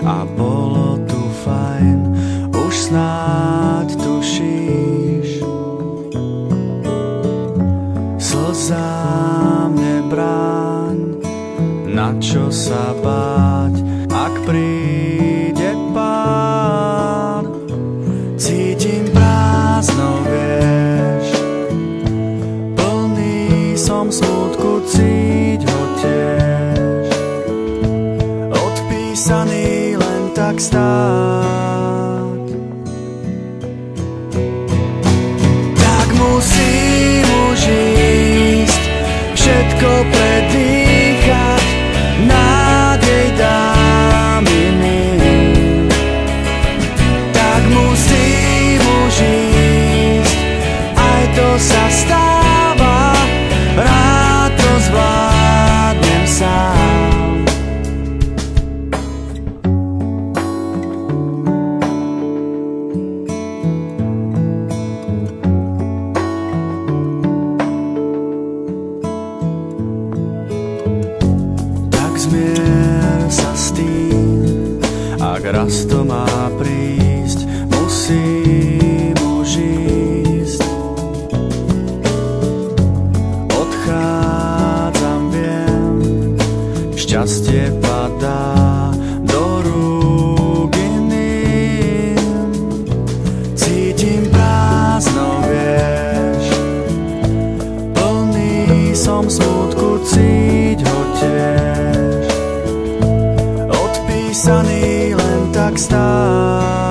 a bolo tu fajn, už snáď tušíš. Slzám nebráň, na čo sa báť, ak príde Pán. Cítim prázdno, vieš, plný som smútku, cíť ho tiež, odpísaný len tak stáť. Tak musím už ísť, všetko predýchať, nádej dám iným. Tak musím už ísť, aj to sa stáva, rád to zvládnem sám. Tak zmier sa s tým, ak raz to má prísť, musím už ísť. Odchádzam, viem, šťastie padá do rúk iným. Cítim prázdno, vieš, plný som smútku, cíť ho tiež, odpísaný len tak stáť.